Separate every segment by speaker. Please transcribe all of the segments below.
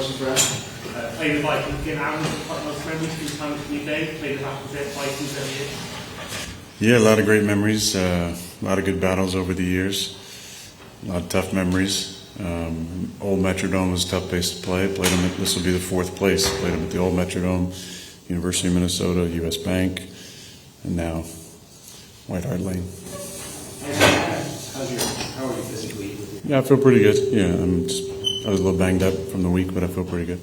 Speaker 1: question for Aaron.
Speaker 2: Playing the Vikings again, Aaron, quite most memories from your time at Green Bay, playing the Vikings every year.
Speaker 3: Yeah, a lot of great memories, a lot of good battles over the years, a lot of tough memories. Old Metrodome was a tough place to play. Played them this will be the fourth place. Played them at the old Metrodome, University of Minnesota, US Bank, and now White Hart Lane.
Speaker 1: How are you physically?
Speaker 3: Yeah, I feel pretty good. Yeah, I was a little banged up from the week, but I feel pretty good.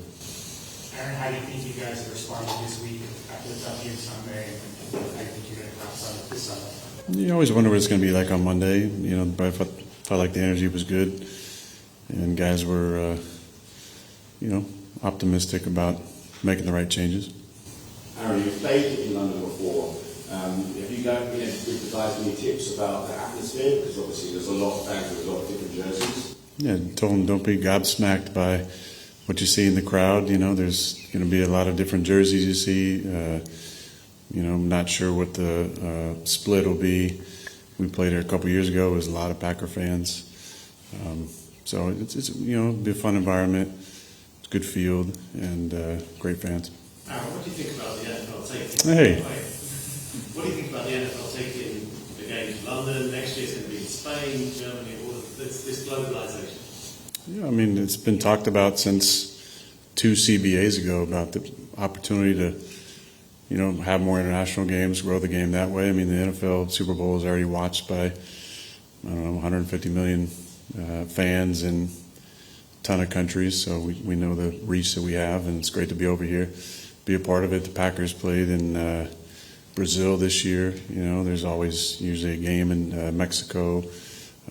Speaker 2: Aaron, how do you think you guys have responded this week after the tough game Sunday, and how do you think you're going to come this Sunday?
Speaker 3: You always wonder what it's going to be like on Monday. But I felt like the energy was good, and guys were, optimistic about making the right changes.
Speaker 1: Aaron, you've played in London before. Have you been able to give the guys any tips about the atmosphere? Because obviously there's a lot of fans with a lot of different jerseys.
Speaker 3: Yeah, told them don't be gobsmacked by what you see in the crowd. There's going to be a lot of different jerseys you see. I'm not sure what the split will be. We played here a couple years ago. It was a lot of Packer fans. So it's it'll be a fun environment. It's a good field and great fans.
Speaker 2: Aaron, what do you think about the NFL taking?
Speaker 3: Hey.
Speaker 2: What do you think about the NFL taking the game to London? Next year it's going to be in Spain, Germany, all of this globalization.
Speaker 3: Yeah, it's been talked about since 2 CBAs ago about the opportunity to, have more international games, grow the game that way. The NFL Super Bowl is already watched by, 150 million fans in a ton of countries. So we know the reach that we have, and it's great to be over here, be a part of it. The Packers played in Brazil this year. There's always usually a game in Mexico.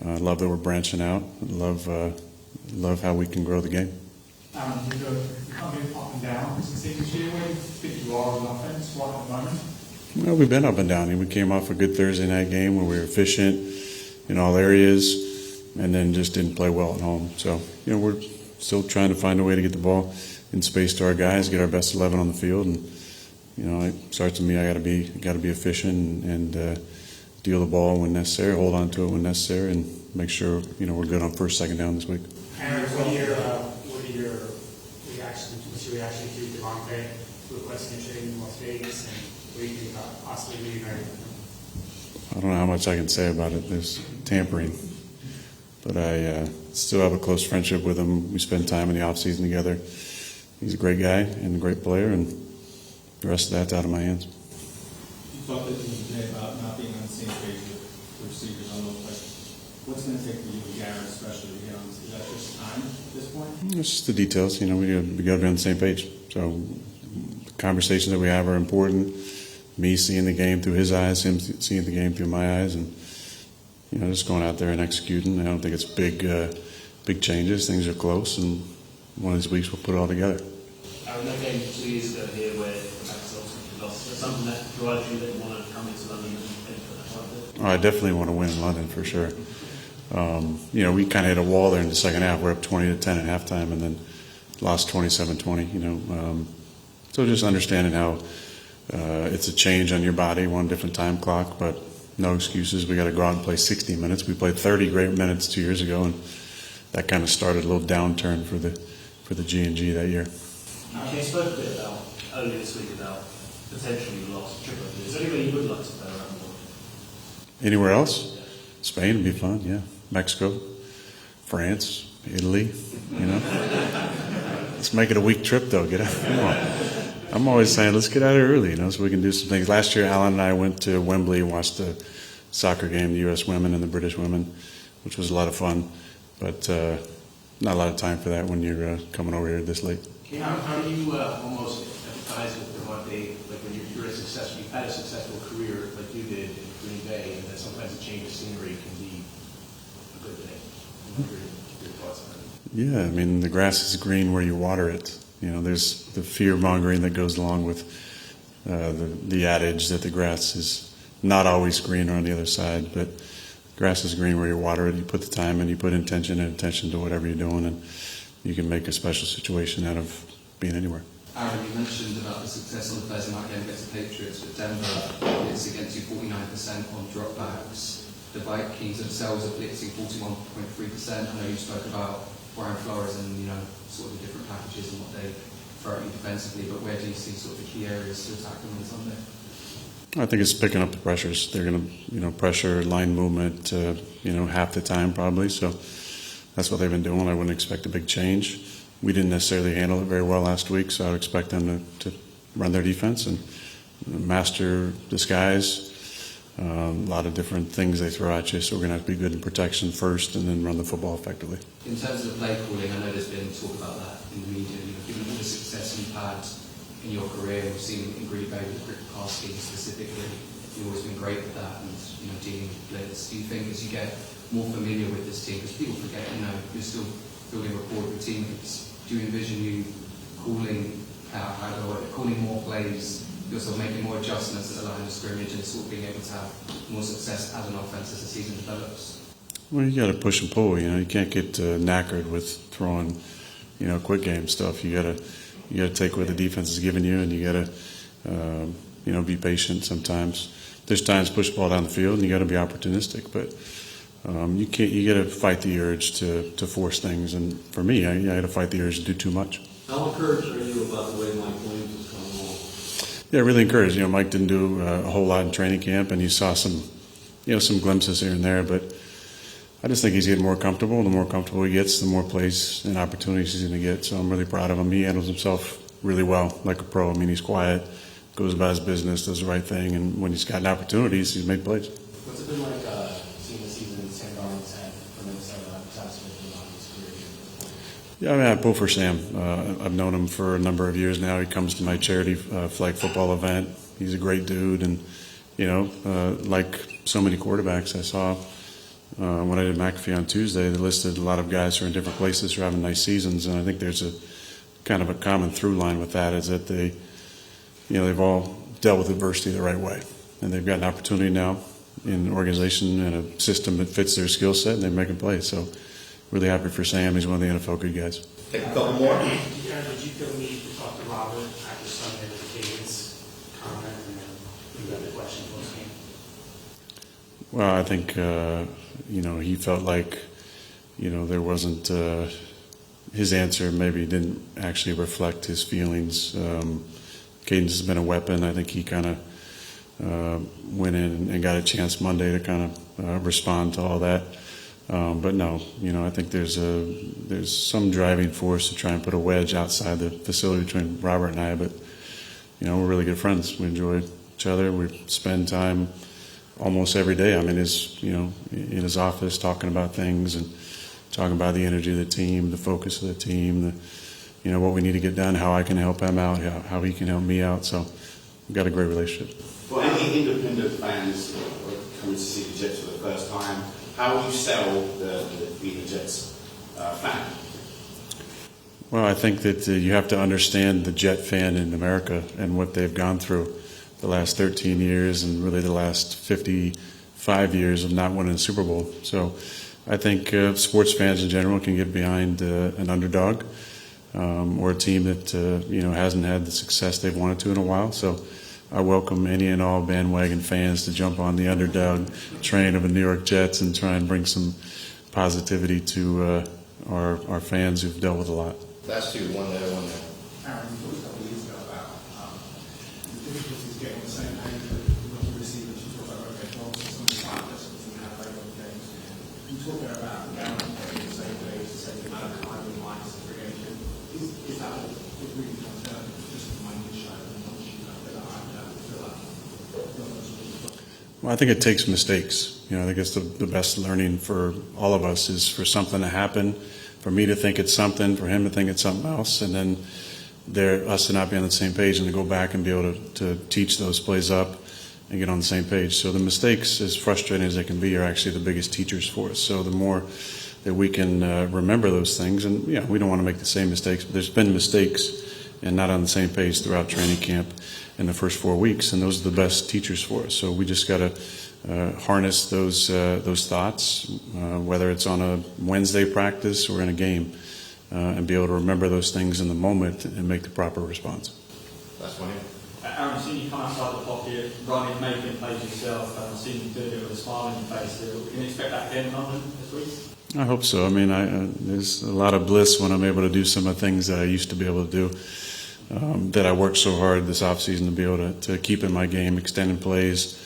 Speaker 3: I love that we're branching out. Love how we can grow the game.
Speaker 4: You can't be up and down. This year, where do you think you are on offense right at the moment?
Speaker 3: Well, we've been up and down. We came off a good Thursday night game where we were efficient in all areas, and then just didn't play well at home. So, we're still trying to find a way to get the ball in space to our guys, get our best 11 on the field, and it starts with me. I got to be efficient and deal the ball when necessary, hold on to it when necessary, and make sure we're good on first, second down this week.
Speaker 2: Aaron, what are your reactions? What's your reaction to Davante requesting a trade in Las Vegas, and what do you think about possibly reuniting with him?
Speaker 3: I don't know how much I can say about it. There's tampering, but I still have a close friendship with him. We spend time in the off season together. He's a great guy and a great player, and the rest of that's out of my hands.
Speaker 5: You talked today about not being on the same page with the receivers on those plays. What's going to take for you and Garrett especially to get on? Is that just time at this point?
Speaker 3: It's just the details. We got to be on the same page. So the conversations that we have are important. Me seeing the game through his eyes, him seeing the game through my eyes, and just going out there and executing. I don't think it's big changes. Things are close, and one of these weeks we'll put it all together.
Speaker 6: Aaron, that game 2 years ago here where the Packers ultimately lost, is that something that drives you that you want to come into London and put that part there?
Speaker 3: I definitely want to win in London for sure. We kind of hit a wall there in the second half. We're up 20-10 at halftime, and then lost 27-20. So just understanding how it's a change on your body, one different time clock, but no excuses. We got to go out and play 60 minutes. We played 30 great minutes 2 years ago, and that kind of started a little downturn for the G&G that year.
Speaker 6: You spoke a bit about earlier this week about potentially lost trip. Is there anywhere you would like to play around the world?
Speaker 3: Anywhere else? Yeah. Spain would be fun, yeah. Mexico, France, Italy, Let's make it a week trip, though. Get out. Come on. I'm always saying, let's get out here early, so we can do some things. Last year, Alan and I went to Wembley and watched the soccer game, the U.S. women and the British women, which was a lot of fun. But not a lot of time for that when you're coming over here this late.
Speaker 2: How do you almost empathize with Davante, like when you've had a successful career like you did in Green Bay, and that sometimes a change of scenery can be a good thing? What are your thoughts on it?
Speaker 3: Yeah, the grass is green where you water it. There's the fear-mongering that goes along with the adage that the grass is not always greener on the other side, but grass is green where you water it. You put the time in, you put intention and attention to whatever you're doing, and you can make a special situation out of being anywhere.
Speaker 7: Aaron, you mentioned about the success on the Thursday night game against the Patriots, but Denver is against you 49% on dropbacks. The Vikings themselves are blitzing 41.3%. I know you spoke about Brian Flores and, you know, sort of the different packages and what they throw at you defensively, but where do you see sort of the key areas to attack them on Sunday?
Speaker 3: I think it's picking up the pressures. They're going to, pressure line movement, half the time probably. So that's what they've been doing. I wouldn't expect a big change. We didn't necessarily handle it very well last week, so I would expect them to run their defense and master disguise. A lot of different things they throw at you, so we're going to have to be good in protection first and then run the football effectively.
Speaker 7: In terms of the play calling, I know there's been talk about that in the media. Given all the success you've had in your career, we've seen in Green Bay with the quick pass scheme specifically, you've always been great with that and dealing with blitz. Do you think as you get more familiar with this team, because people forget, you're still building rapport with your teammates, do you envision you calling more plays, you're sort of making more adjustments at the line of scrimmage and sort of being able to have more success as an offense as the season develops?
Speaker 3: Well, you got to push and pull. You can't get knackered with throwing, quick game stuff. You got to take what the defense is giving you, and you got to, be patient. Sometimes there's times push the ball down the field, and you got to be opportunistic. But you can't. You got to fight the urge to force things. And for me, I got to fight the urge to do too much.
Speaker 8: How encouraged are you about the way Mike Williams is coming along?
Speaker 3: Yeah, really encouraged. Mike didn't do a whole lot in training camp, and you saw some glimpses here and there. But I just think he's getting more comfortable. The more comfortable he gets, the more plays and opportunities he's going to get. So I'm really proud of him. He handles himself really well, like a pro. I mean, he's quiet, goes about his business, does the right thing, and when he's gotten opportunities, he's made plays.
Speaker 2: What's it been like seeing the season Sam Darnold's had for Minnesota besides his career?
Speaker 3: Yeah, I mean, I pull for Sam. I've known him for a number of years now. He comes to my charity flag football event. He's a great dude, and like so many quarterbacks I saw when I did McAfee on Tuesday, they listed a lot of guys who are in different places who are having nice seasons, and I think there's a kind of a common through line with that is that they've all dealt with adversity the right way, and they've got an opportunity now in an organization and a system that fits their skill set, and they're making plays. So really happy for Sam. He's one of the NFL good guys.
Speaker 8: Take a couple more.
Speaker 9: Did you feel the need to talk to Robert after Sunday with the cadence comment, and then we got the question post game?
Speaker 3: Well, I think he felt like there wasn't his answer maybe didn't actually reflect his feelings. Cadence has been a weapon. I think he kind of went in and got a chance Monday to kind of respond to all that. But no, I think there's some driving force to try and put a wedge outside the facility between Robert and I. But we're really good friends. We enjoy each other. We spend time almost every day. I'm in his office talking about things and talking about the energy of the team, the focus of the team, what we need to get done, how I can help him out, how he can help me out. So we've got a great relationship.
Speaker 1: For any independent fans coming to see the Jets for the first time, how will you sell being a Jets fan?
Speaker 3: Well, I think that you have to understand the Jet fan in America and what they've gone through the last 13 years and really the last 55 years of not winning a Super Bowl. So I think sports fans in general can get behind an underdog or a team that hasn't had the success they've wanted to in a while. So I welcome any and all bandwagon fans to jump on the underdog train of the New York Jets and try and bring some positivity to our fans who've dealt with a lot.
Speaker 8: That's two, one there, one there.
Speaker 4: Aaron, you talked a couple of years ago about the difficulties getting on the same page with rookie receivers. You talked about okay, well, some of the time lessons we have later on games. You talk there about getting on the same page, the same amount of time in line segregation. Is that what it really comes down to? Just the minutiae and once you know that I feel like
Speaker 3: Well, I think it takes mistakes. I think it's the best learning for all of us is for something to happen, for me to think it's something, for him to think it's something else, and then us to not be on the same page and to go back and be able to teach those plays up and get on the same page. So the mistakes, as frustrating as they can be, are actually the biggest teachers for us. So the more that we can remember those things, and we don't want to make the same mistakes, but there's been mistakes and not on the same page throughout training camp in the first 4 weeks, and those are the best teachers for us. So we just got to harness those thoughts, whether it's on a Wednesday practice or in a game, and be able to remember those things in the moment and make the proper response.
Speaker 8: Last one here.
Speaker 10: Aaron, I've seen you come outside the pocket, running, making plays yourself, and I've seen you do it with a smile on your face. We can expect that again in London this week?
Speaker 3: I hope so. I mean, there's a lot of bliss when I'm able to do some of the things that I used to be able to do, that I worked so hard this offseason to be able to keep in my game, extending plays.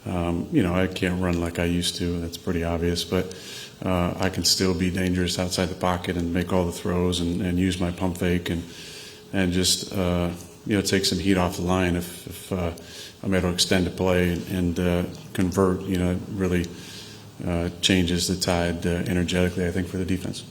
Speaker 3: I can't run like I used to. That's pretty obvious. But I can still be dangerous outside the pocket and make all the throws and use my pump fake and just, take some heat off the line if I'm able to extend a play and convert. It really changes the tide energetically, I think, for the defense.